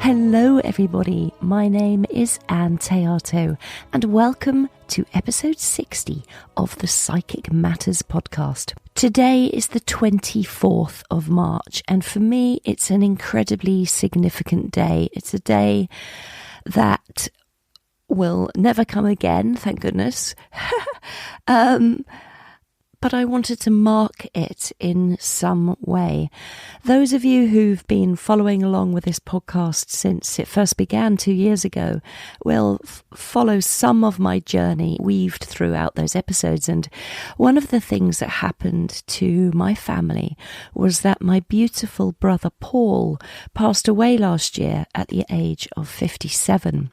Hello everybody, my name is Ann Théato and welcome to episode 60 of the Psychic Matters podcast. Today is the 24th of March and for me it's an incredibly significant day. It's a day that will never come again, thank goodness. But I wanted to mark it in some way. Those of you who've been following along with this podcast since it first began 2 years ago will follow some of my journey weaved throughout those episodes. And one of the things that happened to my family was that my beautiful brother Paul passed away last year at the age of 57.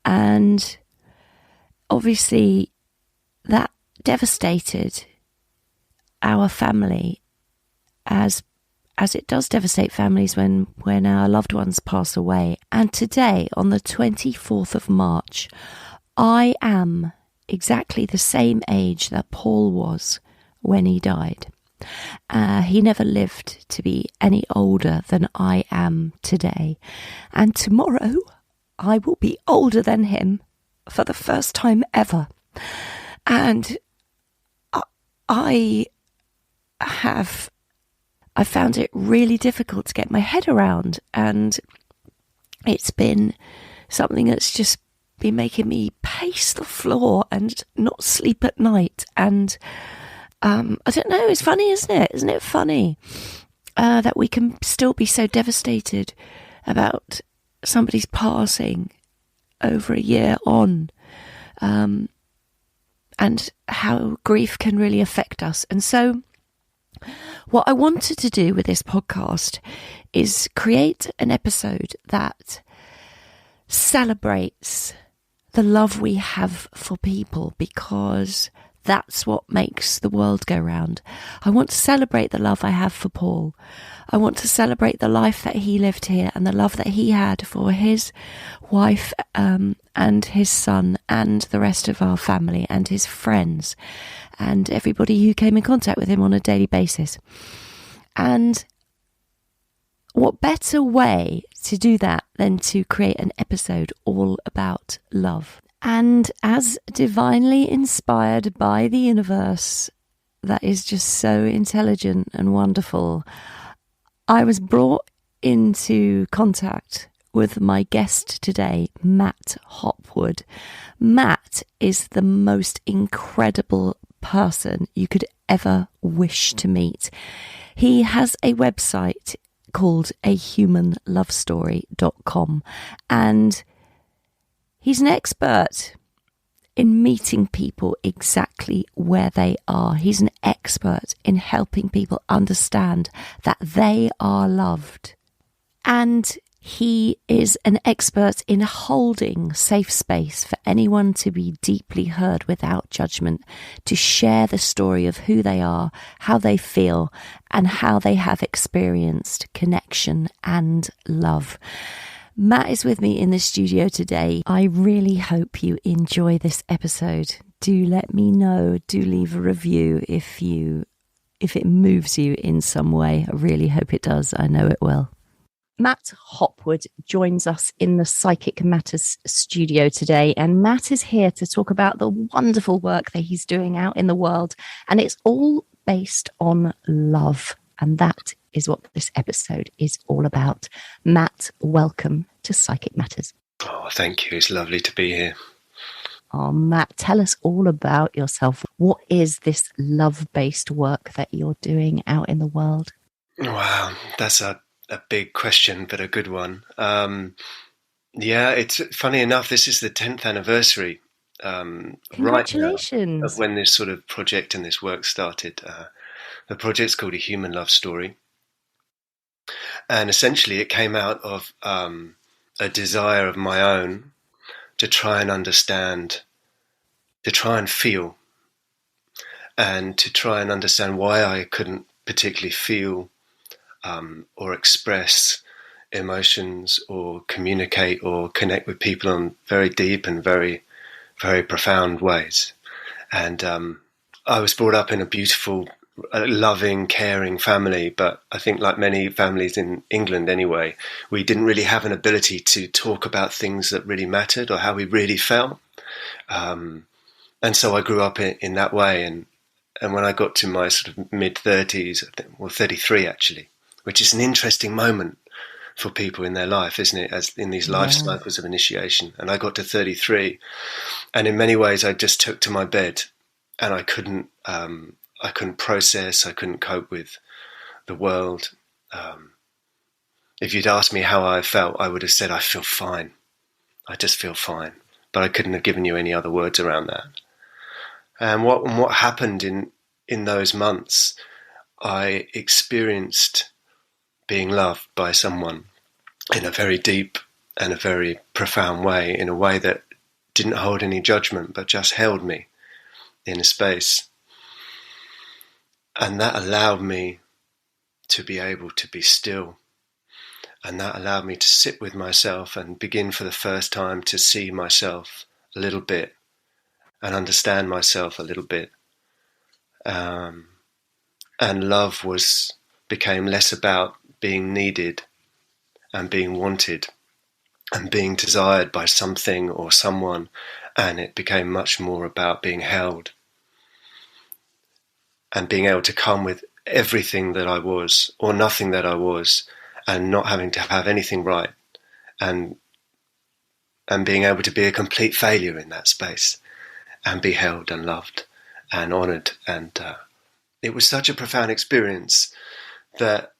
And obviously that devastated our family as it does devastate families when our loved ones pass away. And today, on the 24th of March, I am exactly the same age that Paul was when he died. He never lived to be any older than I am today. And tomorrow, I will be older than him for the first time ever. And I found it really difficult to get my head around, and it's been something that's just been making me pace the floor and not sleep at night. And I don't know, it's funny, isn't it? Isn't it funny that we can still be so devastated about somebody's passing over a year on, and how grief can really affect us. And so what I wanted to do with this podcast is create an episode that celebrates the love we have for people, because that's what makes the world go round. I want to celebrate the love I have for Paul. I want to celebrate the life that he lived here and the love that he had for his wife and his son and the rest of our family and his friends and everybody who came in contact with him on a daily basis. And what better way to do that than to create an episode all about love? And as divinely inspired by the universe that is just so intelligent and wonderful, I was brought into contact with my guest today, Matt Hopwood. Matt is the most incredible person you could ever wish to meet. He has a website called ahumanlovestory.com, and he's an expert in meeting people exactly where they are. He's an expert in helping people understand that they are loved. And he is an expert in holding safe space for anyone to be deeply heard without judgment, to share the story of who they are, how they feel, and how they have experienced connection and love. Matt is with me in the studio today. I really hope you enjoy this episode. Do let me know. Do leave a review if it moves you in some way. I really hope it does. I know it will. Matt Hopwood joins us in the Psychic Matters studio today, and Matt is here to talk about the wonderful work that he's doing out in the world, and it's all based on love, and that is what this episode is all about. Matt, welcome to Psychic Matters. Oh, thank you. It's lovely to be here. Oh, Matt, tell us all about yourself. What is this love-based work that you're doing out in the world? Wow, that's a big question, but a good one. It's funny enough, this is the 10th anniversary. Congratulations. Right now, of when this sort of project and this work started. The project's called A Human Love Story. And essentially it came out of a desire of my own to try and understand, to try and feel, and to try and understand why I couldn't particularly feel or express emotions or communicate or connect with people on very deep and very, very profound ways. And I was brought up in a beautiful a loving, caring family, but I think like many families in England anyway, we didn't really have an ability to talk about things that really mattered or how we really felt. And so I grew up in that way. And when I got to my sort of mid-30s, well, 33 actually, which is an interesting moment for people in their life, isn't it? As in these life cycles of initiation. And I got to 33, and in many ways I just took to my bed, and I couldn't process, I couldn't cope with the world. If you'd asked me how I felt, I would have said, I feel fine. I just feel fine. But I couldn't have given you any other words around that. And what happened in those months, I experienced being loved by someone in a very deep and a very profound way, in a way that didn't hold any judgment, but just held me in a space. And that allowed me to be able to be still. And that allowed me to sit with myself and begin for the first time to see myself a little bit and understand myself a little bit. And love became less about being needed and being wanted and being desired by something or someone, and it became much more about being held and being able to come with everything that I was or nothing that I was, and not having to have anything right, and being able to be a complete failure in that space and be held and loved and honoured. And it was such a profound experience that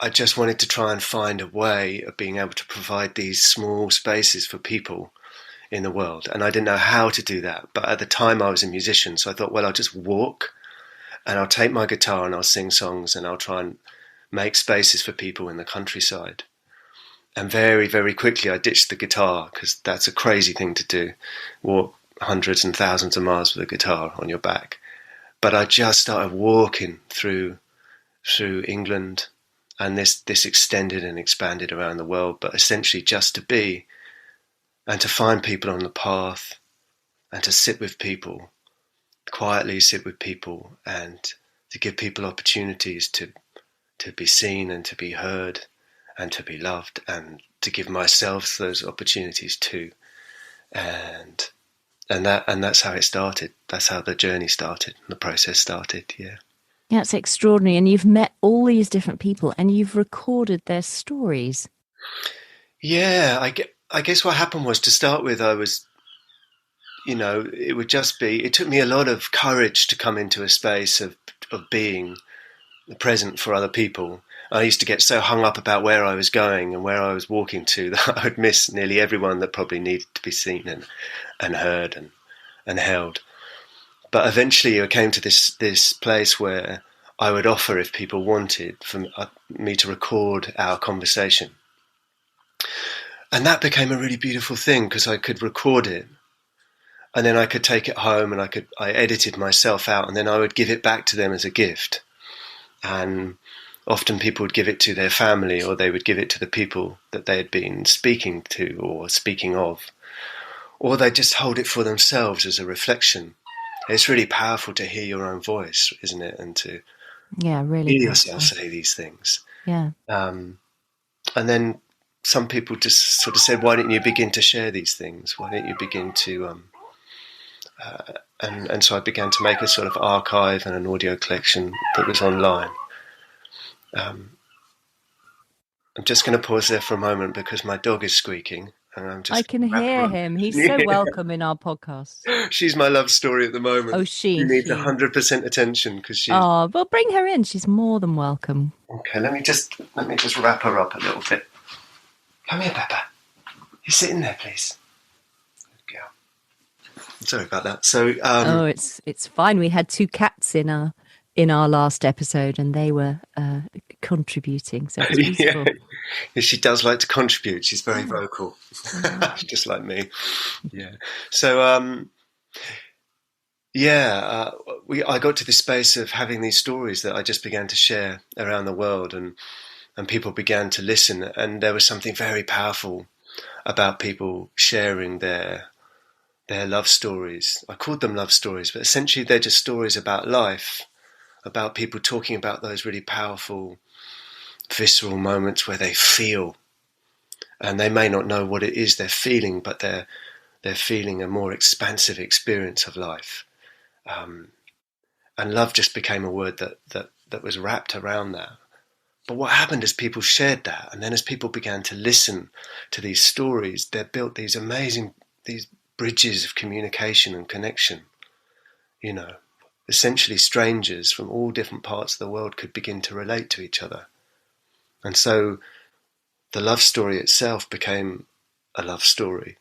I just wanted to try and find a way of being able to provide these small spaces for people in the world. And I didn't know how to do that. But at the time I was a musician, so I thought, well, I'll just walk and I'll take my guitar and I'll sing songs and I'll try and make spaces for people in the countryside. And very, very quickly I ditched the guitar, because that's a crazy thing to do. Walk hundreds and thousands of miles with a guitar on your back. But I just started walking through England, and this extended and expanded around the world, but essentially just to be and to find people on the path and to sit with people, quietly sit with people, and to give people opportunities to be seen and to be heard and to be loved, and to give myself those opportunities too. And that's how it started. That's how the journey started, the process started. Yeah. Yeah, it's extraordinary. And you've met all these different people and you've recorded their stories. Yeah, I guess what happened was, to start with, I was, it took me a lot of courage to come into a space of being present for other people. I used to get so hung up about where I was going and where I was walking to that I would miss nearly everyone that probably needed to be seen and heard and held. But eventually I came to this place where I would offer, if people wanted, for me to record our conversation. And that became a really beautiful thing, because I could record it and then I could take it home and I edited myself out, and then I would give it back to them as a gift. And often people would give it to their family, or they would give it to the people that they had been speaking to or speaking of, or they just hold it for themselves as a reflection. It's really powerful to hear your own voice, isn't it? And to really hear yourself say these things. Yeah. And then some people just sort of said, why didn't you begin to share these things? Why didn't you begin to... And so I began to make a sort of archive and an audio collection that was online. I'm just going to pause there for a moment because my dog is squeaking. And I can hear him. He's so welcome in our podcast. She's my love story at the moment. Oh, she needs 100% attention because she's... Oh, well, bring her in. She's more than welcome. Okay, let me just wrap her up a little bit. Come here, Peppa. You sit in there, please. Good girl. Sorry about that. So, it's fine. We had 2 cats in our last episode, and they were contributing. So it's beautiful. Yeah, she does like to contribute. She's very vocal, just like me. Yeah. So, I got to this space of having these stories that I just began to share around the world, and people began to listen. And there was something very powerful about people sharing their love stories. I called them love stories, but essentially they're just stories about life. about people talking about those really powerful, visceral moments where they feel, and they may not know what it is they're feeling, but they're feeling a more expansive experience of life. And love just became a word that was wrapped around that. But what happened is people shared that, and then as people began to listen to these stories, they built these amazing, these bridges of communication and connection. You know, essentially strangers from all different parts of the world could begin to relate to each other. And so the love story itself became a love story.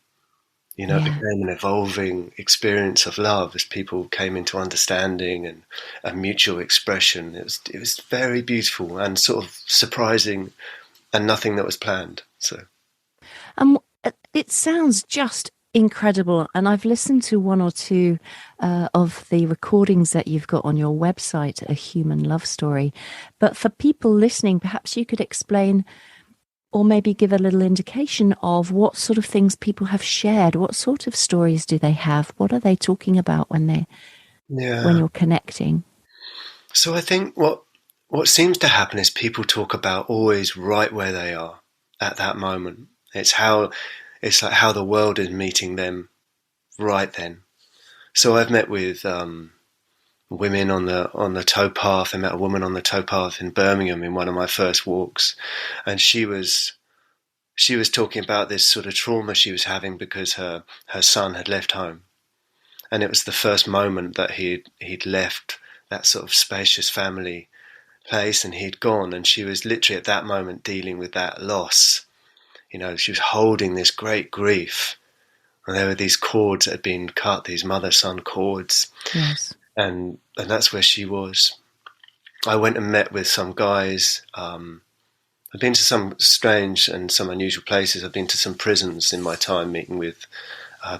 You know, it became an evolving experience of love as people came into understanding and a mutual expression. It was very beautiful and sort of surprising, and nothing that was planned. So, it sounds just incredible. And I've listened to one or two of the recordings that you've got on your website, A Human Love Story. But for people listening, perhaps you could explain, or maybe give a little indication of what sort of things people have shared. What sort of stories do they have? What are they talking about when you're connecting? So I think what seems to happen is people talk about always right where they are at that moment. It's like how the world is meeting them right then. So I've met with women on the towpath. I met a woman on the towpath in Birmingham in one of my first walks, and she was talking about this sort of trauma she was having because her son had left home, and it was the first moment that he'd left that sort of spacious family place and he'd gone, and she was literally at that moment dealing with that loss. You know, she was holding this great grief, and there were these cords that had been cut, these mother-son cords. Yes. And that's where she was. I went and met with some guys. I've been to some strange and some unusual places. I've been to some prisons in my time, meeting with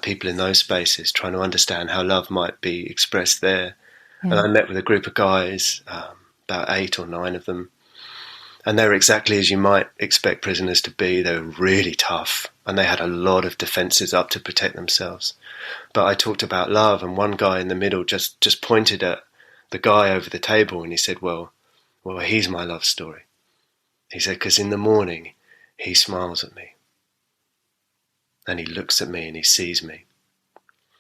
people in those spaces, trying to understand how love might be expressed there. Yeah. And I met with a group of guys, about 8 or 9 of them. And they were exactly as you might expect prisoners to be. They were really tough, and they had a lot of defences up to protect themselves. But I talked about love, and one guy in the middle just pointed at the guy over the table, and he said, well, he's my love story. He said, because in the morning he smiles at me, and he looks at me and he sees me.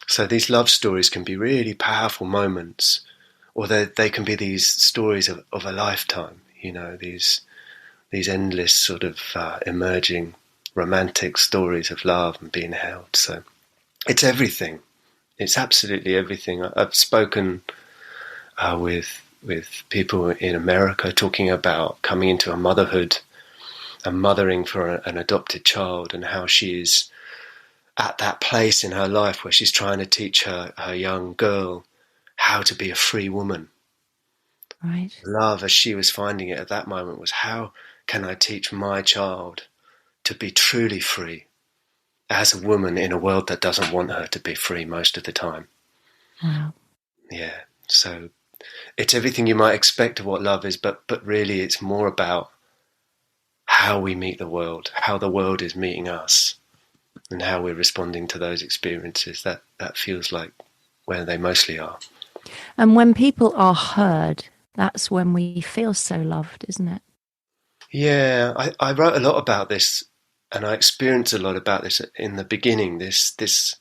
So these love stories can be really powerful moments, or they can be these stories of a lifetime, you know, these endless sort of emerging romantic stories of love and being held. So it's everything. It's absolutely everything. I've spoken with people in America talking about coming into a motherhood and mothering for an adopted child, and how she is at that place in her life where she's trying to teach her young girl how to be a free woman. Right. Love, as she was finding it at that moment, was how can I teach my child to be truly free as a woman in a world that doesn't want her to be free most of the time. Wow. Yeah. So it's everything you might expect of what love is, but really it's more about how we meet the world, how the world is meeting us, and how we're responding to those experiences. That feels like where they mostly are. And when people are heard, that's when we feel so loved, isn't it? Yeah, I wrote a lot about this, and I experienced a lot about this in the beginning, this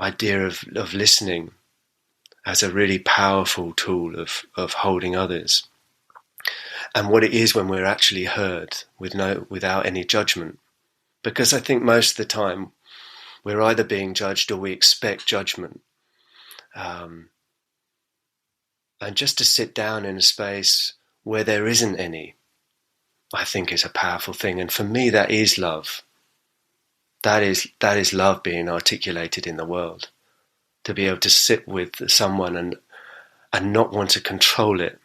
idea of listening as a really powerful tool of holding others, and what it is when we're actually heard without any judgment. Because I think most of the time we're either being judged or we expect judgment. And just to sit down in a space where there isn't any, I think is a powerful thing. And for me, that is love. That is love being articulated in the world. To be able to sit with someone and not want to control it.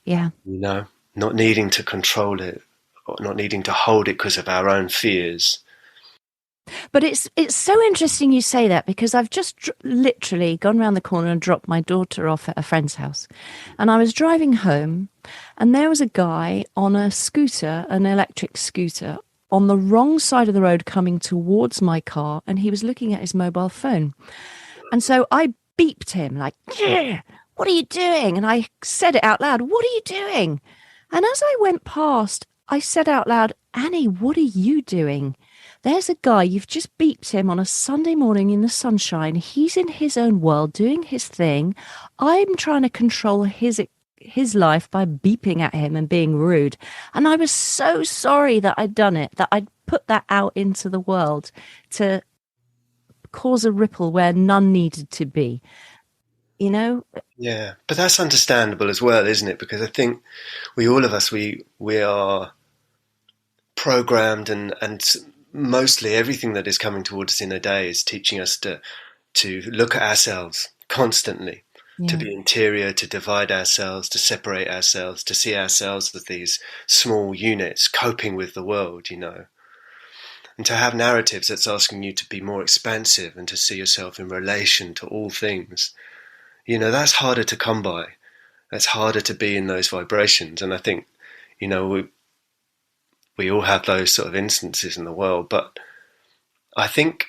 Yeah. You know, not needing to control it, or not needing to hold it because of our own fears. But it's so interesting you say that, because I've just literally gone round the corner and dropped my daughter off at a friend's house. And I was driving home, and there was a guy on a scooter, an electric scooter, on the wrong side of the road coming towards my car, and he was looking at his mobile phone. And so I beeped him like, yeah, what are you doing? And I said it out loud, what are you doing? And as I went past, I said out loud, Annie, what are you doing? There's a guy, you've just beeped him on a Sunday morning in the sunshine. He's in his own world doing his thing. I'm trying to control his life by beeping at him and being rude. And I was so sorry that I'd done it, that I'd put that out into the world to cause a ripple where none needed to be. You know? Yeah, but that's understandable as well, isn't it? Because I think all of us, we are programmed, and mostly everything that is coming towards us in a day is teaching us to look at ourselves constantly, to Yeah. be interior, to divide ourselves, to separate ourselves, to see ourselves as these small units coping with the world, and to have narratives that's asking you to be more expansive and to see yourself in relation to all things. That's harder to come by. That's harder to be in those vibrations. And I think, we all have those sort of instances in the world, but I think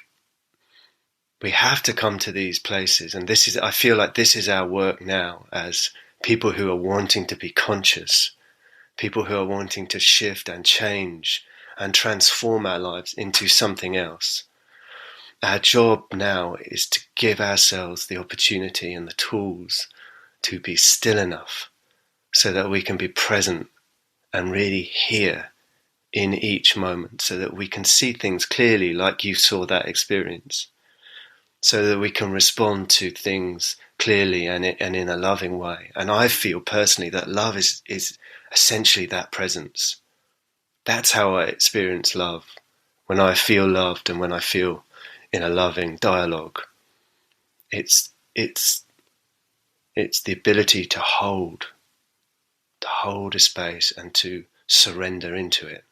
we have to come to these places. And I feel like this is our work now as people who are wanting to be conscious, people who are wanting to shift and change and transform our lives into something else. Our job now is to give ourselves the opportunity and the tools to be still enough so that we can be present and really hear in each moment, so that we can see things clearly like you saw that experience, so that we can respond to things clearly and in a loving way. And I feel personally that love is essentially that presence. That's how I experience love, when I feel loved and when I feel in a loving dialogue. It's the ability to hold a space and to surrender into it.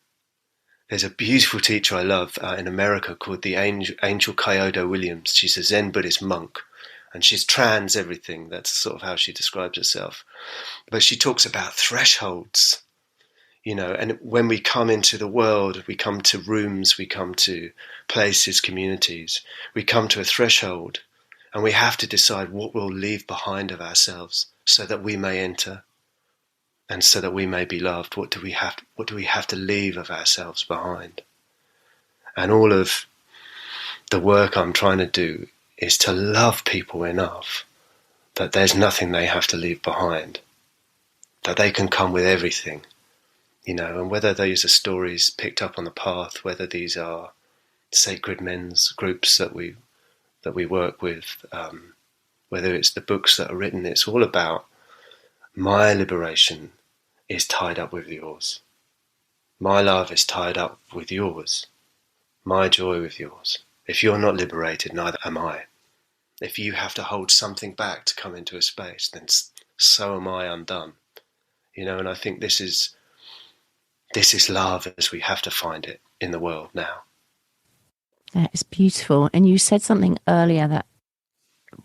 There's a beautiful teacher I love in America called the Angel Kyodo Williams. She's a Zen Buddhist monk, and she's trans everything. That's sort of how she describes herself. But she talks about thresholds, and when we come into the world, we come to rooms, we come to places, communities, we come to a threshold, and we have to decide what we'll leave behind of ourselves so that we may enter. And so that we may be loved. What do we have to leave of ourselves behind? And all of the work I'm trying to do is to love people enough that there's nothing they have to leave behind, that they can come with everything, and whether these are stories picked up on the path, whether these are sacred men's groups that we work with, whether it's the books that are written, it's all about my liberation is tied up with yours. My love is tied up with yours. My joy with yours. If you're not liberated, neither am I. If you have to hold something back to come into a space, then so am I undone. And I think this is love as we have to find it in the world now. That is beautiful. And you said something earlier that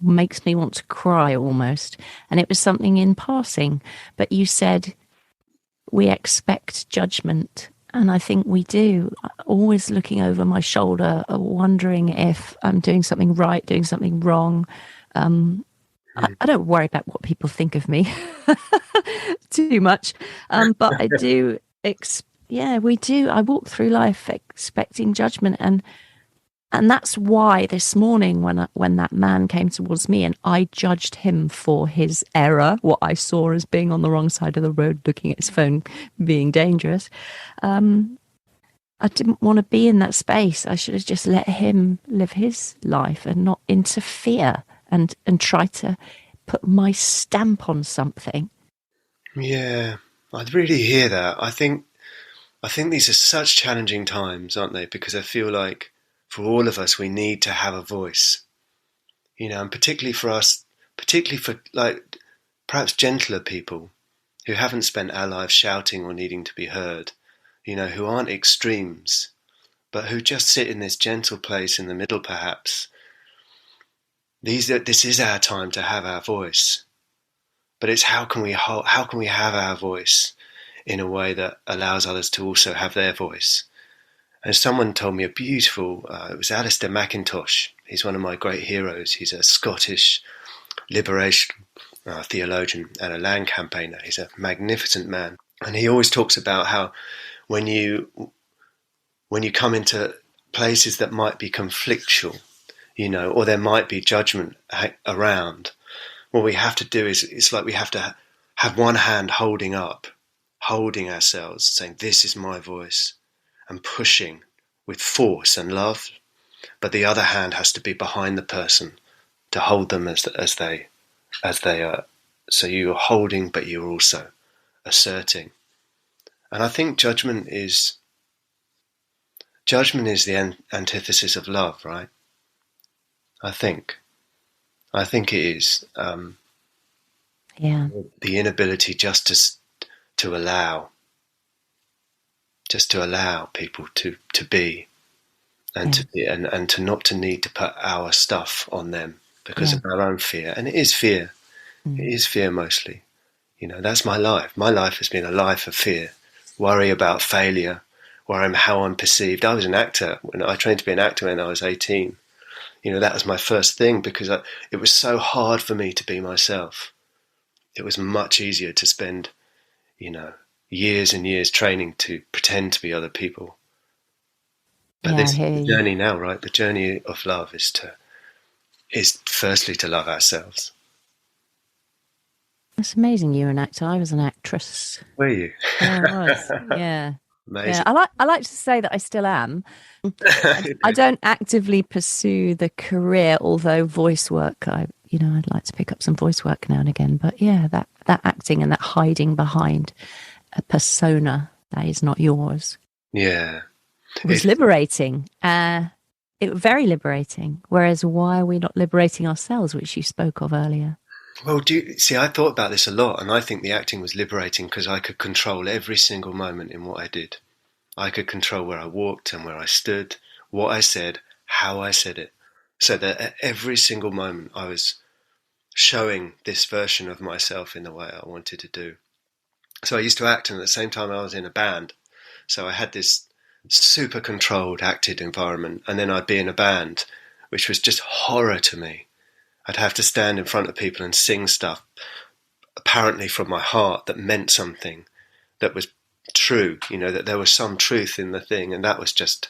makes me want to cry almost. And it was something in passing, but you said we expect judgment. And I think we do, always looking over my shoulder, wondering if I'm doing something right, doing something wrong. I don't worry about what people think of me too much. But I do, we do. I walk through life expecting judgment. And that's why this morning, when that man came towards me and I judged him for his error, what I saw as being on the wrong side of the road, looking at his phone, being dangerous, I didn't want to be in that space. I should have just let him live his life and not interfere and try to put my stamp on something. Yeah, I'd really hear that. I think these are such challenging times, aren't they? Because I feel like for all of us, we need to have a voice, and particularly for us, particularly for like perhaps gentler people who haven't spent our lives shouting or needing to be heard, who aren't extremes, but who just sit in this gentle place in the middle, perhaps. This is our time to have our voice, but it's how can we have our voice in a way that allows others to also have their voice. And someone told me a beautiful, it was Alistair McIntosh. He's one of my great heroes. He's a Scottish liberation theologian and a land campaigner. He's a magnificent man. And he always talks about how when you come into places that might be conflictual, or there might be judgment around, what we have to do is, it's like we have to have one hand holding ourselves, saying, this is my voice, and pushing with force and love. But the other hand has to be behind the person to hold them as they are. So you're holding, but you're also asserting. And I think judgment is the antithesis of love, right? I think it is. The inability just to allow people to be, and to be, and to not to need to put our stuff on them because of our own fear. And it is fear. It is fear mostly. That's my life. My life has been a life of fear, worry about failure, worry how I'm perceived. I was an actor. When I trained to be an actor when I was 18, that was my first thing, because it was so hard for me to be myself. It was much easier to spend, years and years training to pretend to be other people. But this is the journey now, right? The journey of love is firstly to love ourselves. It's amazing you're an actor. I was an actress. Were you? Yeah, I was. Yeah. Amazing. Yeah, I like to say that I still am. I don't actively pursue the career, although voice work, I'd like to pick up some voice work now and again. But yeah, that acting and that hiding behind a persona that is not yours. Yeah. It was liberating. Very liberating. Whereas why are we not liberating ourselves, which you spoke of earlier? Well, I thought about this a lot, and I think the acting was liberating because I could control every single moment in what I did. I could control where I walked and where I stood, what I said, how I said it. So that at every single moment I was showing this version of myself in the way I wanted to do. So I used to act, and at the same time I was in a band. So I had this super controlled, acted environment, and then I'd be in a band, which was just horror to me. I'd have to stand in front of people and sing stuff apparently from my heart that meant something, that was true, that there was some truth in the thing, and that was just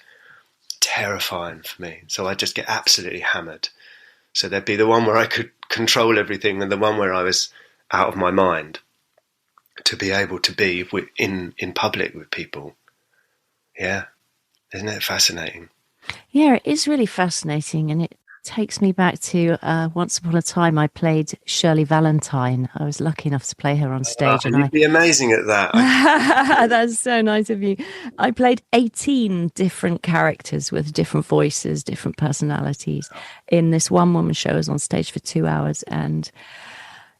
terrifying for me. So I'd just get absolutely hammered. So there'd be the one where I could control everything, and the one where I was out of my mind, to be able to be in public with people. Yeah. Isn't it fascinating? Yeah, it is really fascinating, and it takes me back to once upon a time I played Shirley Valentine. I was lucky enough to play her on stage. And you'd be amazing at that. That's so nice of you. I played 18 different characters with different voices, different personalities in this one-woman show. I was on stage for 2 hours, and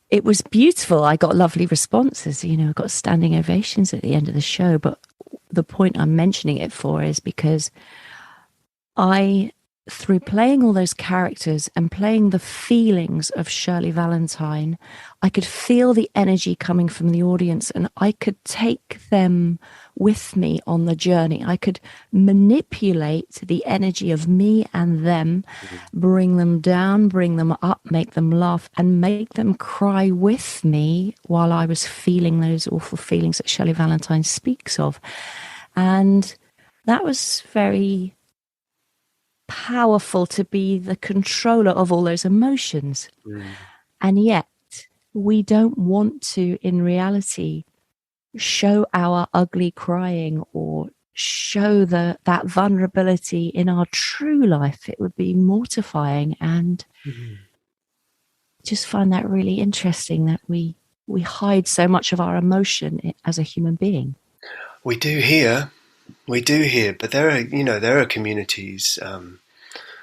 it was beautiful. I got lovely responses, I got standing ovations at the end of the show. But the point I'm mentioning it for is because through playing all those characters and playing the feelings of Shirley Valentine, I could feel the energy coming from the audience, and I could take them with me on the journey. I could manipulate the energy of me and them, bring them down, bring them up, make them laugh, and make them cry with me while I was feeling those awful feelings that Shirley Valentine speaks of. And that was very powerful, to be the controller of all those emotions. And yet we don't want to, in reality, show our ugly crying or show that vulnerability in our true life. It would be mortifying, and just find that really interesting that we hide so much of our emotion as a human being. We do here, but there are communities.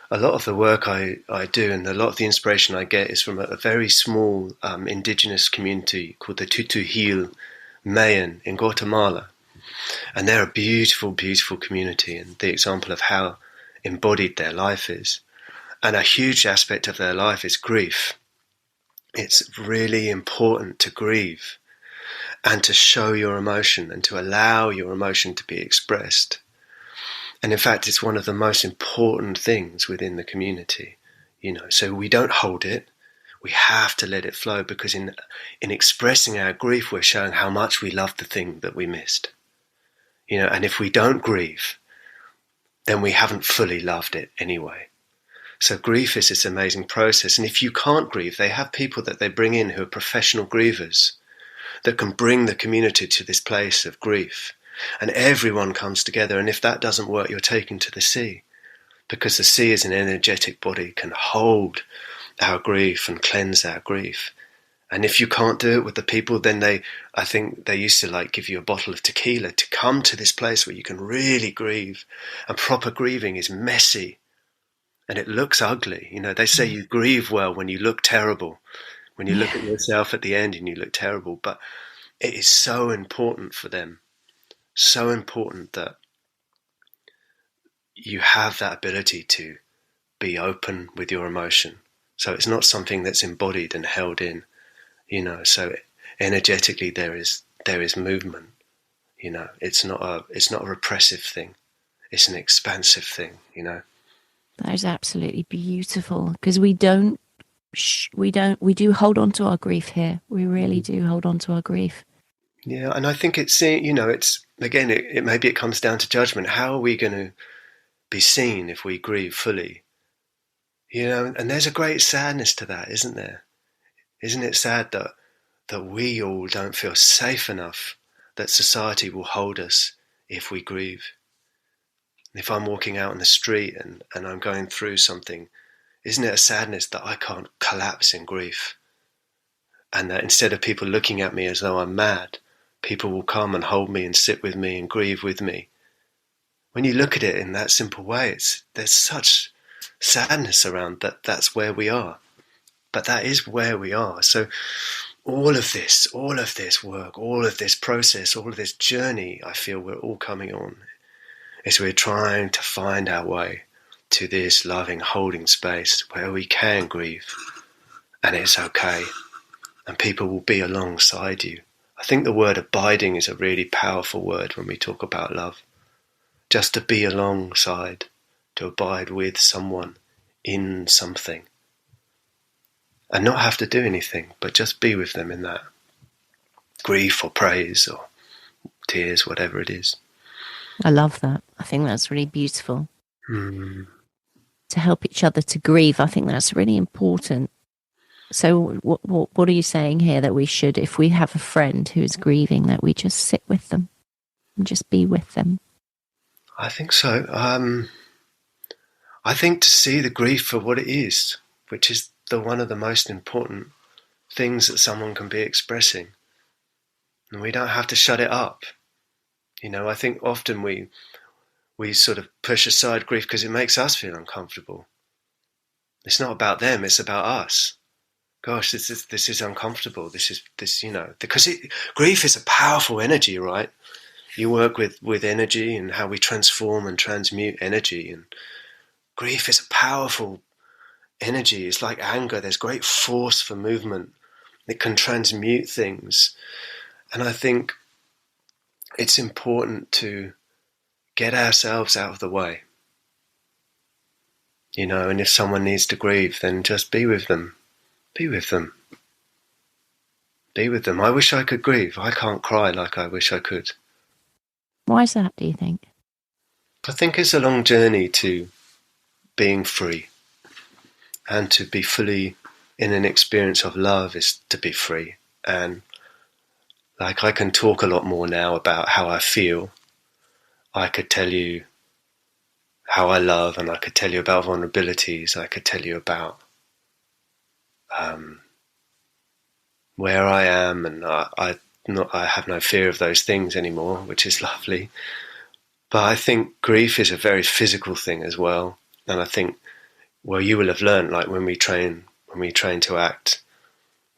A lot of the work I do, and a lot of the inspiration I get, is from a very small indigenous community called the Tutuhil Mayan in Guatemala. And they're a beautiful, beautiful community, and the example of how embodied their life is. And a huge aspect of their life is grief. It's really important to grieve and to show your emotion and to allow your emotion to be expressed. And in fact, it's one of the most important things within the community, so we don't hold it. We have to let it flow, because in expressing our grief, we're showing how much we love the thing that we missed. And if we don't grieve, then we haven't fully loved it anyway. So grief is this amazing process. And if you can't grieve, they have people that they bring in who are professional grievers that can bring the community to this place of grief. And everyone comes together. And if that doesn't work, you're taken to the sea, because the sea is an energetic body, can hold our grief and cleanse our grief. And if you can't do it with the people, then I think they used to give you a bottle of tequila to come to this place where you can really grieve. And proper grieving is messy and it looks ugly. They say you grieve well when you look terrible, when you look at yourself at the end and you look terrible. But it is so important for them, so important that you have that ability to be open with your emotion. So it's not something that's embodied and held in, so energetically there is movement. It's not a repressive thing. It's an expansive thing. That is absolutely beautiful, because we do hold on to our grief here. We really do hold on to our grief. Yeah, and I think it's again, maybe it comes down to judgment. How are we going to be seen if we grieve fully? And there's a great sadness to that, isn't there? Isn't it sad that we all don't feel safe enough, that society will hold us if we grieve? If I'm walking out in the street and I'm going through something, isn't it a sadness that I can't collapse in grief? And that instead of people looking at me as though I'm mad, people will come and hold me and sit with me and grieve with me. When you look at it in that simple way, there's such sadness around that. That's where we are. But that is where we are. So all of this work, all of this process, all of this journey, I feel we're all coming on, is we're trying to find our way to this loving, holding space where we can grieve, and it's okay, and people will be alongside you. I think the word abiding is a really powerful word when we talk about love. Just to be alongside, to abide with someone in something, and not have to do anything, but just be with them in that grief or praise or tears, whatever it is. I love that. I think that's really beautiful. Mm. To help each other to grieve, I think that's really important. So what are you saying here, that we should, if we have a friend who is grieving, that we just sit with them and just be with them? I think so. I think to see the grief for what it is, which is one of the most important things that someone can be expressing. And we don't have to shut it up. I think often we sort of push aside grief because it makes us feel uncomfortable. It's not about them, it's about us. Gosh, this is uncomfortable. Because grief is a powerful energy, right? You work with energy and how we transform and transmute energy, and grief is a powerful energy. It's like anger. There's great force for movement. It can transmute things. And I think it's important to get ourselves out of the way. And if someone needs to grieve, then just be with them. Be with them. Be with them. I wish I could grieve. I can't cry like I wish I could. Why is that, do you think? I think it's a long journey to being free. And to be fully in an experience of love is to be free. And I can talk a lot more now about how I feel. I could tell you how I love, and I could tell you about vulnerabilities. I could tell you about where I am, and I have no fear of those things anymore, which is lovely. But I think grief is a very physical thing as well, and I think, well, you will have learned, when we train to act,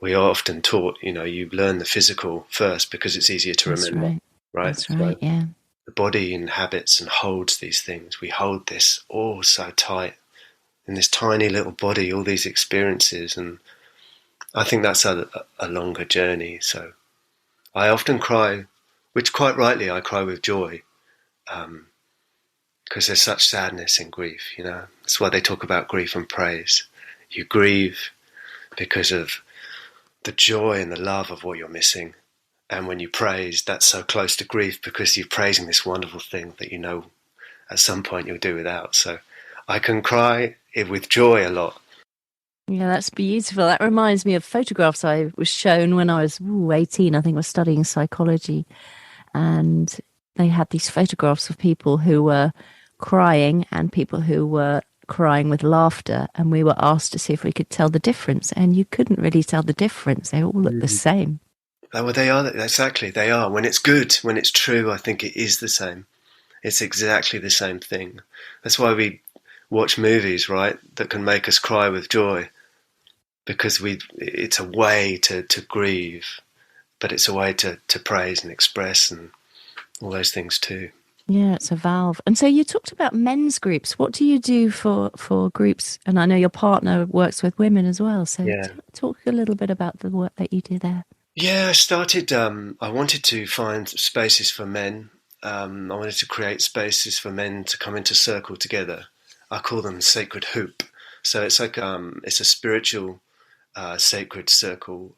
we are often taught, you learn the physical first because it's easier to remember. Right? That's right, yeah. The body inhabits and holds these things. We hold this all so tight in this tiny little body, all these experiences, and I think that's a longer journey. So I often cry, which quite rightly I cry with joy, because there's such sadness in grief. That's why they talk about grief and praise. You grieve because of the joy and the love of what you're missing. And when you praise, that's so close to grief because you're praising this wonderful thing that you know at some point you'll do without. So I can cry with joy a lot. Yeah, that's beautiful. That reminds me of photographs I was shown when I was 18, I think I was studying psychology. And they had these photographs of people who were crying and people who were crying with laughter. And we were asked to see if we could tell the difference. And you couldn't really tell the difference. They all look the same. Well, they are, exactly, they are. When it's good, when it's true, I think it is the same. It's exactly the same thing. That's why we watch movies, right, that can make us cry with joy. Because it's a way to grieve, but it's a way to praise and express and all those things too. Yeah, it's a valve. And so you talked about men's groups. What do you do for groups? And I know your partner works with women as well. So Yeah. talk a little bit about the work that you do there. Yeah, I started, I wanted to find spaces for men. I wanted to create spaces for men to come into circle together. I call them sacred hoop. So it's like, it's a spiritual sacred circle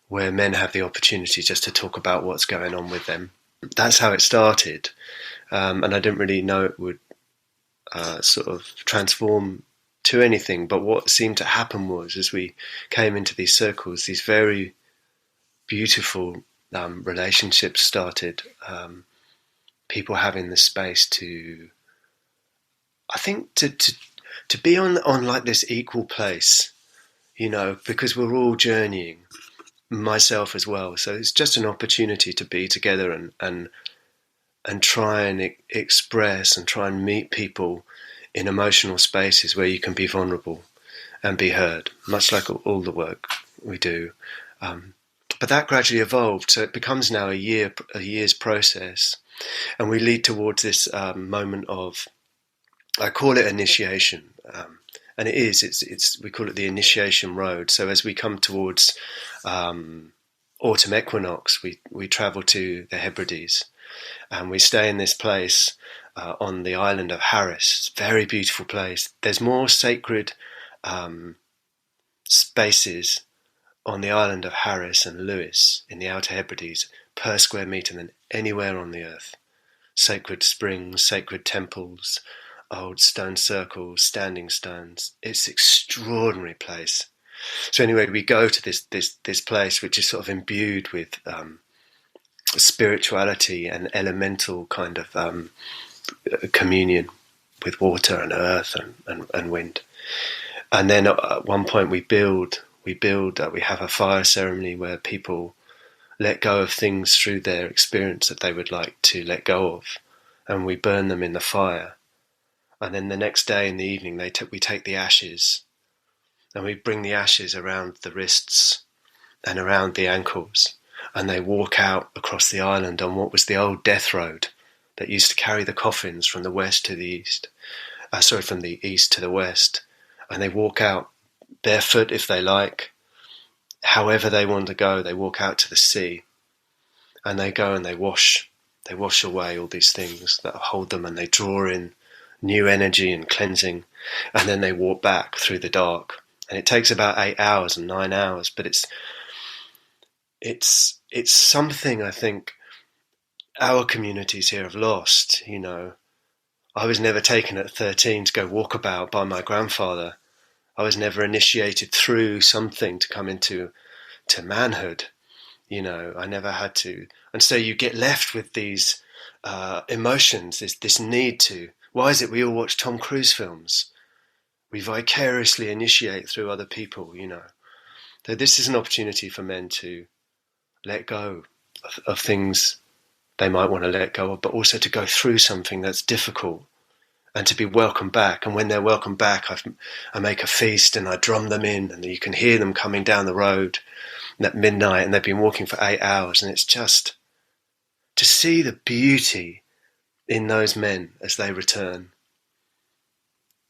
where men have the opportunity just to talk about what's going on with them. That's how it started, and I didn't really know it would sort of transform to anything, but what seemed to happen was, as we came into these circles, these very beautiful relationships started, people having the space to, I think, to be on like this equal place, you know, because we're all journeying, myself as well. So it's just an opportunity to be together and try and express and try and meet people in emotional spaces where you can be vulnerable and be heard, much like all the work we do. But that gradually evolved, so it becomes now a year's process, and we lead towards this moment of, I call it initiation. And it is. It's. We call it the initiation road. So as we come towards autumn equinox, we travel to the Hebrides, and we stay in this place on the island of Harris. Very beautiful place. There's more sacred spaces on the island of Harris and Lewis in the Outer Hebrides per square metre than anywhere on the earth. Sacred springs, sacred temples, old stone circles, standing stones. It's an extraordinary place. So anyway, we go to this place which is sort of imbued with spirituality and elemental kind of communion with water and earth and wind. And then at one point we have a fire ceremony where people let go of things through their experience that they would like to let go of, and we burn them in the fire. And then the next day in the evening, we take the ashes, and we bring the ashes around the wrists and around the ankles, and they walk out across the island on what was the old death road that used to carry the coffins from the west to the east. From the east to the west, and they walk out barefoot if they like, however they want to go. They walk out to the sea, and they go and they wash away all these things that hold them, and they draw in new energy and cleansing, and then they walk back through the dark. And it takes about 8 hours and 9 hours, but it's something I think our communities here have lost. You know, I was never taken at 13 to go walkabout by my grandfather. I was never initiated through something to come into manhood. You know, I never had to. And so you get left with these emotions, this need to. Why is it we all watch Tom Cruise films? We vicariously initiate through other people, you know. So this is an opportunity for men to let go of things they might want to let go of, but also to go through something that's difficult and to be welcomed back. And when they're welcomed back, I make a feast and I drum them in, and you can hear them coming down the road at midnight, and they've been walking for 8 hours, and it's just to see the beauty in those men as they return,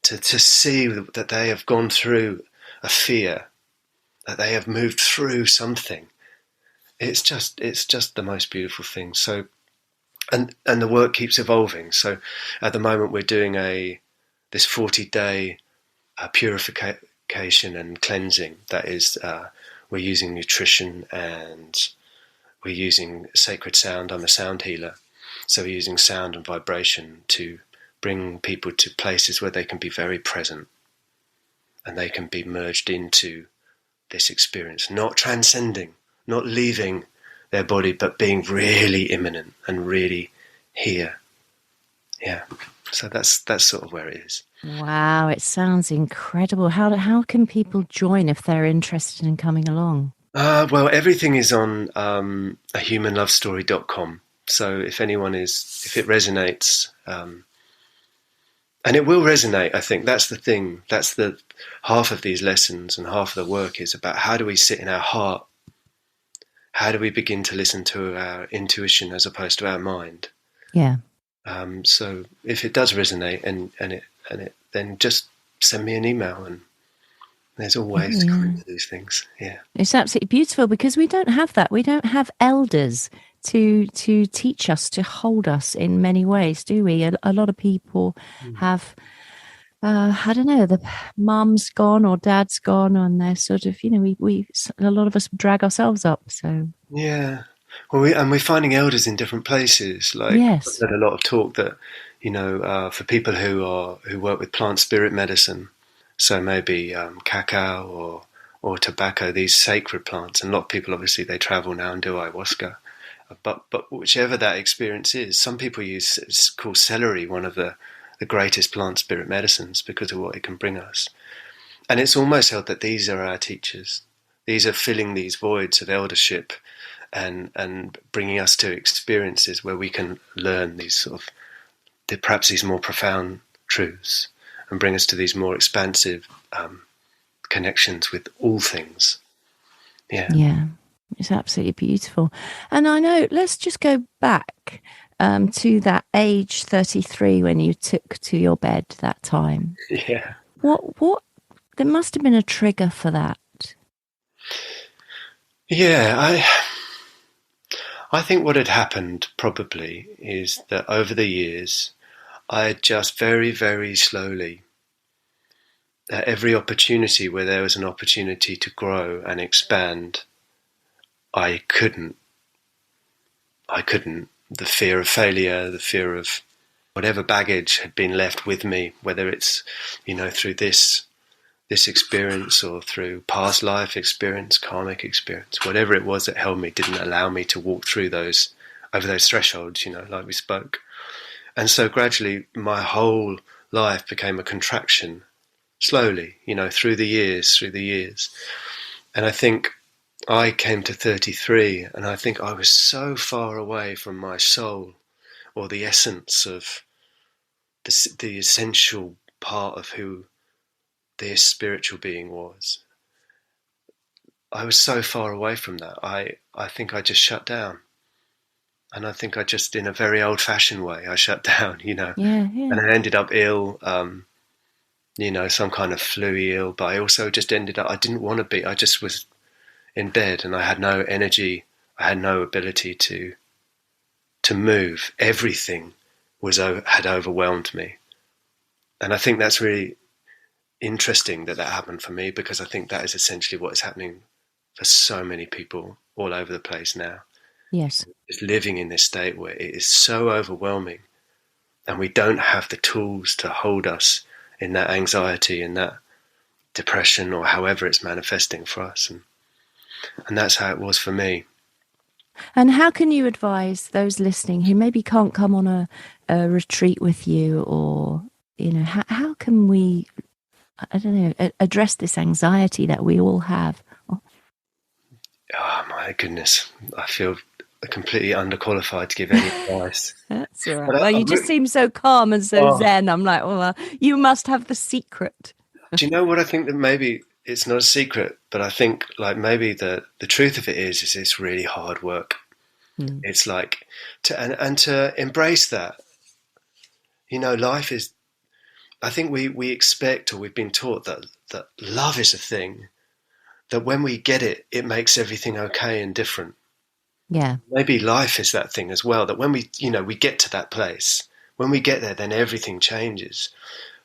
to see that they have gone through a fear, that they have moved through something. It's just the most beautiful thing. So, and the work keeps evolving. So, at the moment we're doing this 40-day purification purification and cleansing. That is, we're using nutrition and we're using sacred sound. I'm a sound healer. So we're using sound and vibration to bring people to places where they can be very present and they can be merged into this experience, not transcending, not leaving their body, but being really immanent and really here. Yeah. So that's sort of where it is. Wow, it sounds incredible. How can people join if they're interested in coming along? Well, everything is on ahumanlovestory.com. So if it resonates, and it will resonate, I think that's the thing. That's the half of these lessons, and half of the work is about how do we sit in our heart? How do we begin to listen to our intuition as opposed to our mind? Yeah. So if it does resonate, and it then just send me an email, and there's always coming to these things. Yeah, it's absolutely beautiful because we don't have that. We don't have elders to teach us, to hold us in many ways, do we? A lot of people have, I don't know, the mum's gone or dad's gone, and they're sort of, we a lot of us drag ourselves up. So yeah. Well, we're finding elders in different places. Like, yes. I've heard a lot of talk that for people who work with plant spirit medicine, so maybe cacao or tobacco, these sacred plants, and a lot of people obviously they travel now and do ayahuasca. But whichever that experience is, some people call celery one of the greatest plant spirit medicines because of what it can bring us. And it's almost held that these are our teachers. These are filling these voids of eldership and bringing us to experiences where we can learn these sort of, perhaps these more profound truths and bring us to these more expansive connections with all things. Yeah. Yeah. It's absolutely beautiful. And I know, let's just go back to that age 33 when you took to your bed that time. Yeah. What, there must have been a trigger for that. Yeah, I think what had happened probably is that over the years, I had just very, very slowly, at every opportunity where there was an opportunity to grow and expand, I couldn't. The fear of failure, the fear of whatever baggage had been left with me, whether it's, through this experience or through past life experience, karmic experience, whatever it was that held me, didn't allow me to walk through over those thresholds, like we spoke. And so gradually my whole life became a contraction, slowly, through the years. And I think I came to 33 and I think I was so far away from my soul or the essence of the essential part of who this spiritual being was. I was so far away from that. I think I just shut down. And I think I just, in a very old-fashioned way, I shut down, Yeah. And I ended up ill, some kind of flu-y ill, but I also just ended up, I didn't want to be, I just was in bed and I had no energy, I had no ability to move. Everything had overwhelmed me. And I think that's really interesting that happened for me, because I think that is essentially what is happening for so many people all over the place now. Yes. Just living in this state where it is so overwhelming and we don't have the tools to hold us in that anxiety and that depression or however it's manifesting for us. And that's how it was for me. And how can you advise those listening who maybe can't come on a retreat with you, or, how can we, I don't know, address this anxiety that we all have? Oh, my goodness. I feel completely underqualified to give any advice. That's all right. Well, you just seem so calm and so zen. I'm like, well, you must have the secret. Do you know what I think? That maybe it's not a secret, but I think like maybe the truth of it is it's really hard work. It's like to embrace that. Life is, I think we expect, or we've been taught that love is a thing, that when we get it, it makes everything okay and different. Yeah. Maybe life is that thing as well, that when we get to that place, when we get there, then everything changes.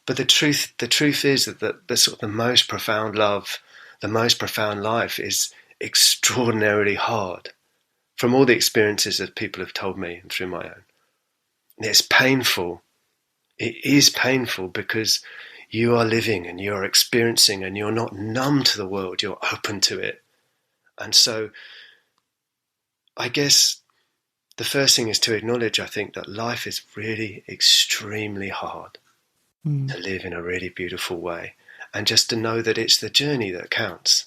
But the truth is that the sort of the most profound love, the most profound life is extraordinarily hard. From all the experiences that people have told me and through my own, it's painful. It is painful because you are living and you're experiencing and you're not numb to the world, you're open to it. And so I guess the first thing is to acknowledge, I think, that life is really extremely hard to live in a really beautiful way. And just to know that it's the journey that counts.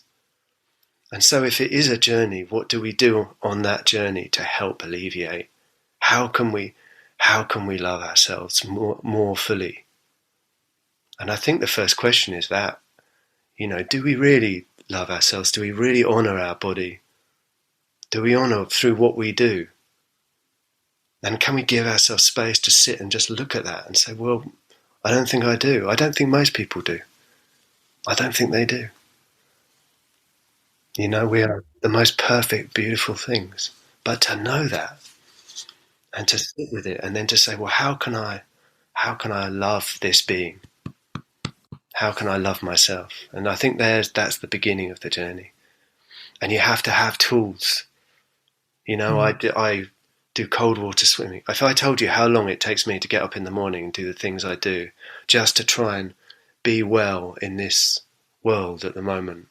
And so if it is a journey, what do we do on that journey to help alleviate? How can we love ourselves more fully? And I think the first question is that, do we really love ourselves? Do we really honor our body? Do we honor through what we do? And can we give ourselves space to sit and just look at that and say, well, I don't think I do. I don't think most people do. I don't think they do. We are the most perfect, beautiful things. But to know that and to sit with it and then to say, well, how can I love this being? How can I love myself? And I think that's the beginning of the journey. And you have to have tools. I do cold water swimming. If I told you how long it takes me to get up in the morning and do the things I do just to try and be well in this world at the moment.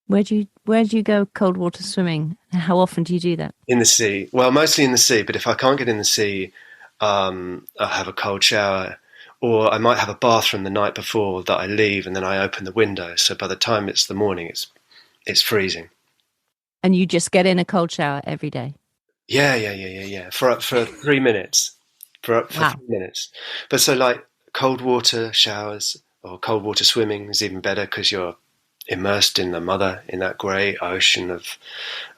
Where do you go cold water swimming? How often do you do that? In the sea. Well, mostly in the sea, but if I can't get in the sea, I'll have a cold shower, or I might have a bathroom the night before that I leave and then I open the window. So by the time it's the morning, it's freezing. And you just get in a cold shower every day? Yeah. For 3 minutes. For 3 minutes. But so like cold water showers or cold water swimming is even better because you're immersed in the mother, in that great ocean of,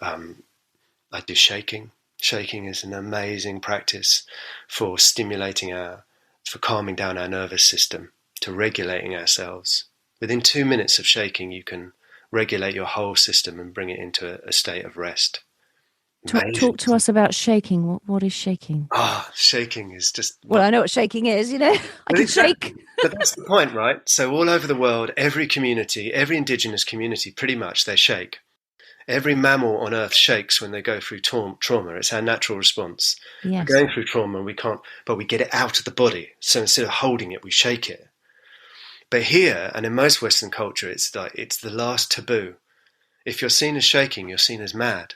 I do shaking. Shaking is an amazing practice for for calming down our nervous system, to regulating ourselves. Within 2 minutes of shaking, you can regulate your whole system and bring it into a state of rest. Talk to us about shaking. What is shaking? Shaking is just... Well, I know what shaking is, I can shake. But that's the point, right? So all over the world, every community, every indigenous community, pretty much, they shake. Every mammal on Earth shakes when they go through trauma. It's our natural response. Yes. We're going through trauma, we can't, but we get it out of the body. So instead of holding it, we shake it. But here, and in most Western culture, it's the last taboo. If you're seen as shaking, you're seen as mad.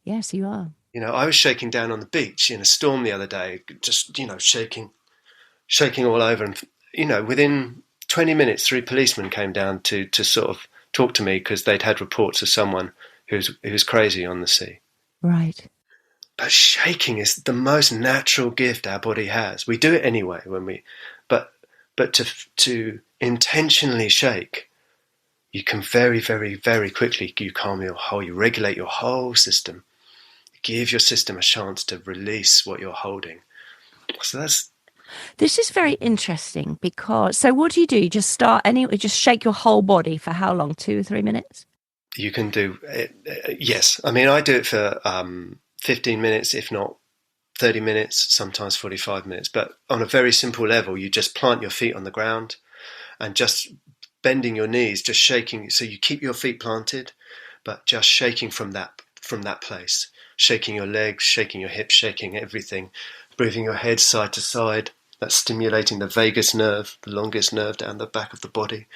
Yes, you are. I was shaking down on the beach in a storm the other day, just, shaking all over. And, within 20 minutes, 3 policemen came down to sort of talk to me because they'd had reports of someone who was crazy on the sea. Right. But shaking is the most natural gift our body has. We do it anyway but to intentionally shake, you can very, very, very quickly, you calm you regulate your whole system. Give your system a chance to release what you're holding. So this is very interesting because, so what do? You just just shake your whole body for how long? 2 or 3 minutes? You can do it, yes. I mean, I do it for 15 minutes, if not 30 minutes, sometimes 45 minutes. But on a very simple level, you just plant your feet on the ground and just bending your knees, just shaking. So you keep your feet planted, but just shaking from that place. Shaking your legs, shaking your hips, shaking everything. Moving your head side to side. That's stimulating the vagus nerve, the longest nerve down the back of the body.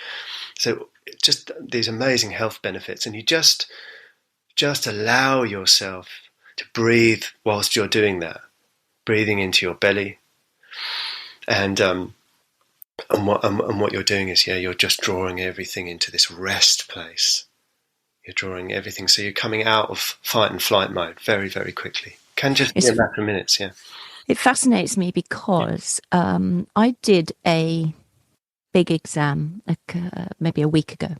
So just these amazing health benefits. And you just allow yourself to breathe whilst you're doing that. Breathing into your belly. And what you're doing is, you're just drawing everything into this rest place. You're drawing everything. So you're coming out of fight and flight mode very, very quickly. Can just be a matter of minutes, yeah. It fascinates me because I did a big exam maybe a week ago.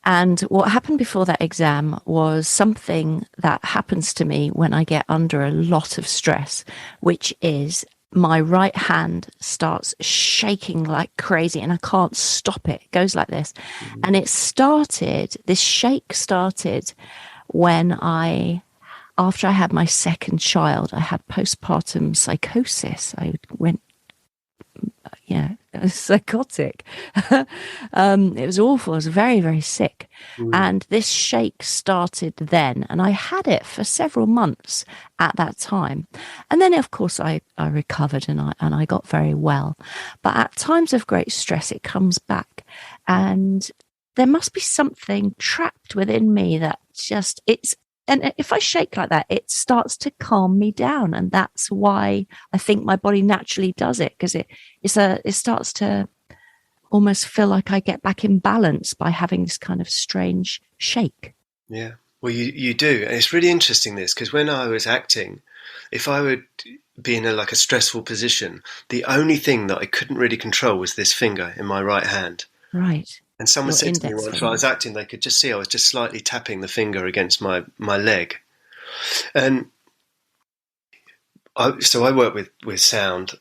And what happened before that exam was something that happens to me when I get under a lot of stress, which is my right hand starts shaking like crazy and I can't stop it. It goes like this. Mm-hmm. And this shake started when after I had my second child, I had postpartum psychosis. I went, yeah, it was psychotic. It was awful. I was very, very sick. Mm. And this shake started then. And I had it for several months at that time. And then, of course, I recovered and I got very well. But at times of great stress, it comes back. And there must be something trapped within me that just, and if I shake like that, it starts to calm me down. And that's why I think my body naturally does it, because it starts to almost feel like I get back in balance by having this kind of strange shake. Yeah. Well, you do. And it's really interesting this, because when I was acting, if I would be in like a stressful position, the only thing that I couldn't really control was this finger in my right hand. Right. And someone Your said to me index once while I was finger. acting, they could just see I was just slightly tapping the finger against my leg. And so I work with sound,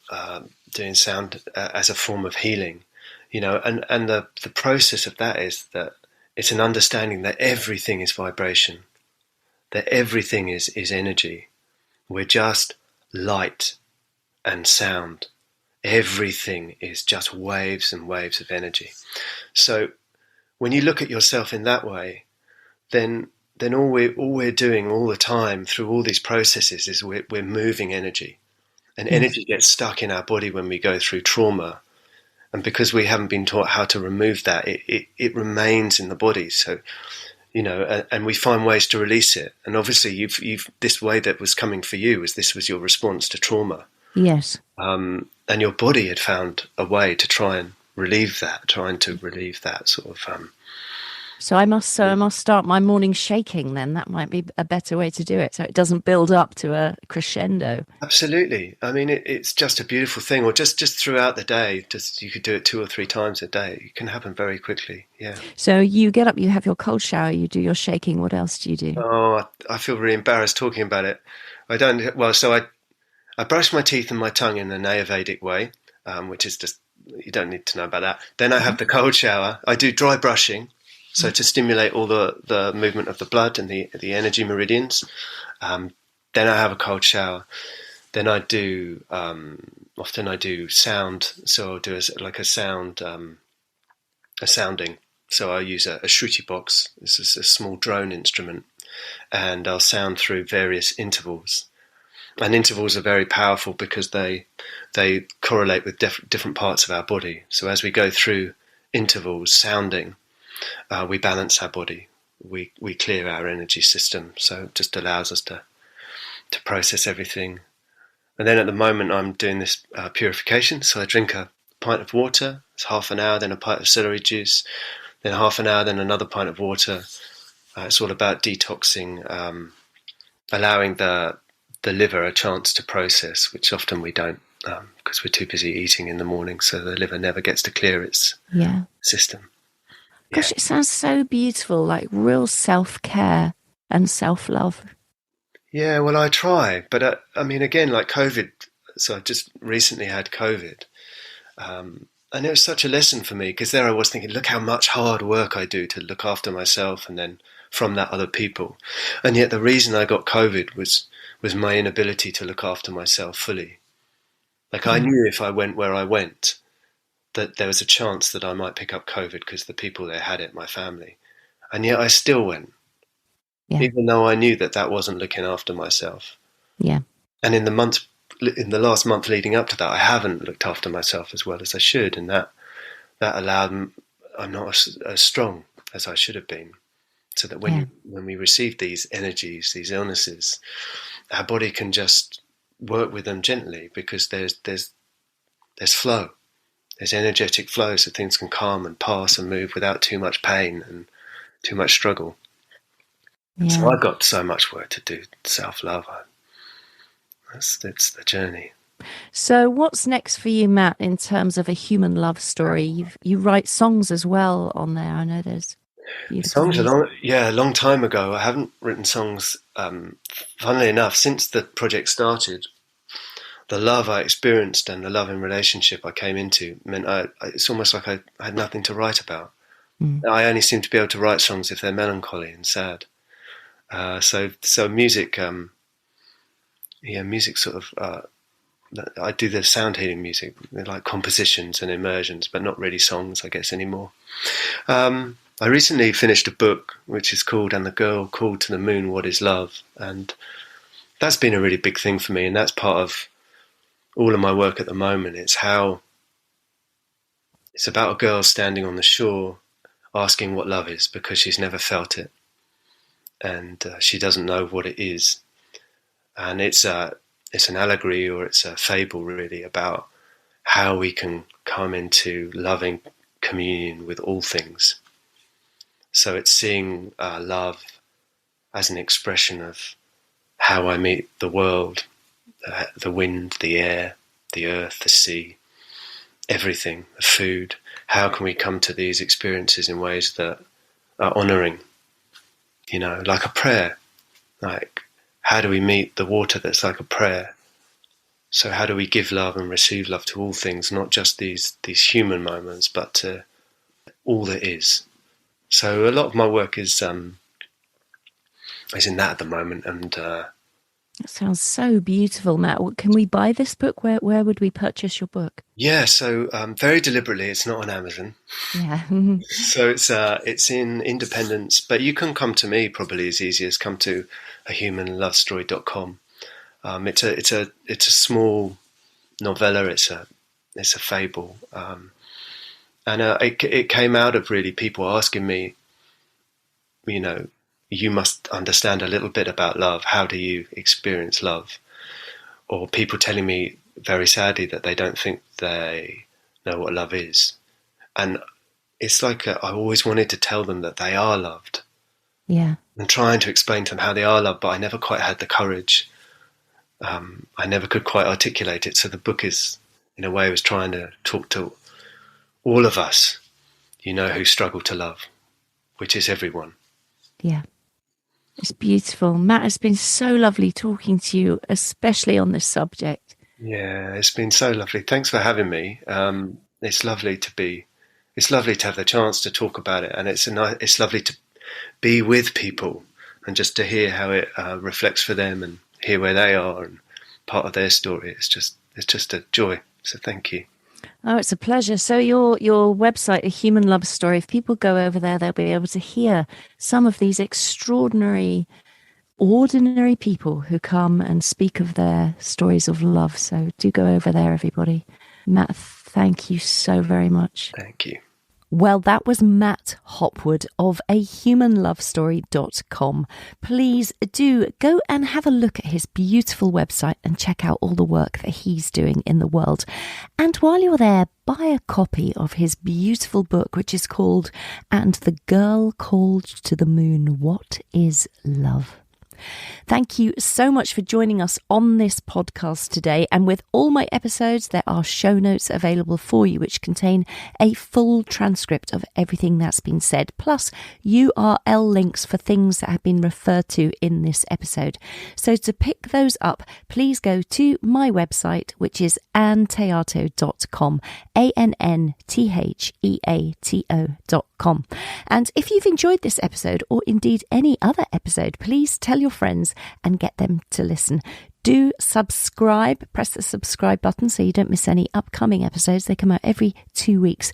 doing sound as a form of healing, and the process of that is that it's an understanding that everything is vibration, that everything is energy. We're just light and sound. Everything is just waves and waves of energy. So when you look at yourself in that way, then all we're doing all the time through all these processes is we're moving energy, and Yes. energy gets stuck in our body when we go through trauma, and because we haven't been taught how to remove that, it remains in the body. So and we find ways to release it. And obviously, you've this way that was coming for you was this was your response to trauma, Yes. and your body had found a way to try and relieve that, trying to relieve that sort of. So I must start my morning shaking then. That might be a better way to do it, so it doesn't build up to a crescendo. Absolutely. I mean, it's just a beautiful thing. Or just throughout the day, just you could do it 2 or 3 times a day. It can happen very quickly. Yeah. So you get up, you have your cold shower, you do your shaking. What else do you do? Oh, I feel really embarrassed talking about it. I don't. Well, so I brush my teeth and my tongue in an Ayurvedic way, which is just you don't need to know about that. Then I have the cold shower. I do dry brushing, so to stimulate all the movement of the blood and the energy meridians. Then I have a cold shower. Then I do often I do sound, so I'll do like a sound a sounding. So I use a shruti box. This is a small drone instrument, and I'll sound through various intervals. And intervals are very powerful because they correlate with different parts of our body. So as we go through intervals, sounding, we balance our body. We clear our energy system. So it just allows us to process everything. And then at the moment I'm doing this purification. So I drink a pint of water. It's half an hour, then a pint of celery juice, then half an hour, then another pint of water. It's all about detoxing, allowing the liver a chance to process, which often we don't because we're too busy eating in the morning. So the liver never gets to clear its Yeah. system. Yeah. Gosh, it sounds so beautiful, like real self-care and self-love. Yeah, well, I try, but I mean, again, like COVID. So I just recently had COVID, and it was such a lesson for me because there I was thinking, look how much hard work I do to look after myself, and then from that other people, and yet the reason I got COVID was my inability to look after myself fully. Like I Yeah. knew if I went where I went, that there was a chance that I might pick up COVID because the people there had it, my family, and yet I still went, Yeah. even though I knew that that wasn't looking after myself. Yeah. And in the last month leading up to that, I haven't looked after myself as well as I should, and that allowed I'm not as strong as I should have been. So that Yeah. when we receive these energies, these illnesses, our body can just work with them gently because there's flow, there's energetic flow, so things can calm and pass and move without too much pain and too much struggle. So Yeah. I've got so much work to do, self-love. That's the journey. So what's next for you, Matt, in terms of a human love story? You write songs as well on there. I know there's beautiful Songs music. a long time ago. I haven't written songs. Funnily enough, since the project started, the love I experienced and the loving relationship I came into meant it's almost like I had nothing to write about. Mm. I only seem to be able to write songs if they're melancholy and sad. So music, music sort of I do the sound healing music. They're like compositions and immersions, but not really songs, I guess, anymore. I recently finished a book which is called "And the Girl Called to the Moon, What is Love?" And that's been a really big thing for me, and that's part of all of my work at the moment. It's about a girl standing on the shore asking what love is, because she's never felt it, and she doesn't know what it is. And it's an allegory, or it's a fable really, about how we can come into loving communion with all things. So it's seeing love as an expression of how I meet the world, the wind, the air, the earth, the sea, everything, the food. How can we come to these experiences in ways that are honouring? Like a prayer. Like, how do we meet the water that's like a prayer? So how do we give love and receive love to all things, not just these human moments, but to all that is? So a lot of my work is in that at the moment, and that sounds so beautiful, Matt. Can we buy this book? Where would we purchase your book? Yeah, so very deliberately, it's not on Amazon. Yeah. So it's in independence, but you can come to me probably as easy as come to ahumanlovestory.com. It's a small novella. It's a fable, and it came out of really people asking me, you must understand a little bit about love. How do you experience love? Or people telling me very sadly that they don't think they know what love is. And it's like I always wanted to tell them that they are loved. Yeah. And trying to explain to them how they are loved, but I never quite had the courage. I never could quite articulate it. So the book is, in a way, was trying to talk to all of us, who struggle to love, which is everyone. Yeah. It's beautiful. Matt, it's been so lovely talking to you, especially on this subject. Yeah, it's been so lovely. Thanks for having me. It's lovely to have the chance to talk about it, and it's lovely to be with people and just to hear how it reflects for them and hear where they are and part of their story. It's just a joy. So thank you. Oh, it's a pleasure. So your website, A Human Love Story, if people go over there, they'll be able to hear some of these extraordinary, ordinary people who come and speak of their stories of love. So do go over there, everybody. Matt, thank you so very much. Thank you. Well, that was Matt Hopwood of ahumanlovestory.com. Please do go and have a look at his beautiful website and check out all the work that he's doing in the world. And while you're there, buy a copy of his beautiful book, which is called And the Girl Called to the Moon, What is Love? Thank you so much for joining us on this podcast today. And with all my episodes, there are show notes available for you, which contain a full transcript of everything that's been said, plus URL links for things that have been referred to in this episode. So to pick those up, please go to my website, which is anntheato.com, ANNTHEATO.com. And if you've enjoyed this episode, or indeed any other episode, please tell your friends and get them to listen. Do subscribe, press the subscribe button so you don't miss any upcoming episodes. They come out every 2 weeks.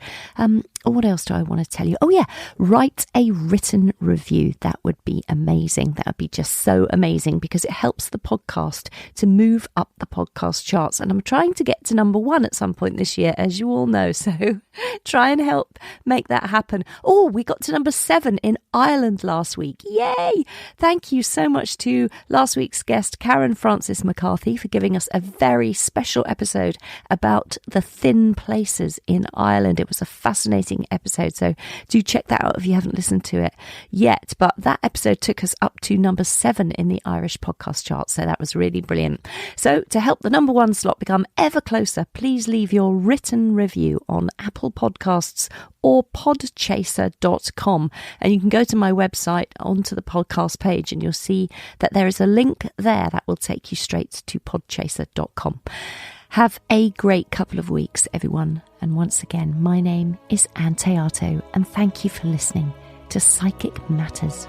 What else do I want to tell you? Oh yeah, write a written review. That would be amazing. That would be just so amazing, because it helps the podcast to move up the podcast charts. And I'm trying to get to number 1 at some point this year, as you all know. So try and help make that happen. Oh, we got to number 7 in Ireland last week. Yay! Thank you so much to last week's guest, Karen Francis McCarthy, for giving us a very special episode about the thin places in Ireland. It was a fascinating episode, so do check that out if you haven't listened to it yet. But that episode took us up to number 7 in the Irish podcast chart, so that was really brilliant. So to help the number 1 slot become ever closer, please leave your written review on Apple Podcasts or podchaser.com, and you can go to my website onto the podcast page and you'll see that there is a link there that will take you straight to podchaser.com. Have a great couple of weeks, everyone. And once again, my name is Ann Théato, and thank you for listening to Psychic Matters.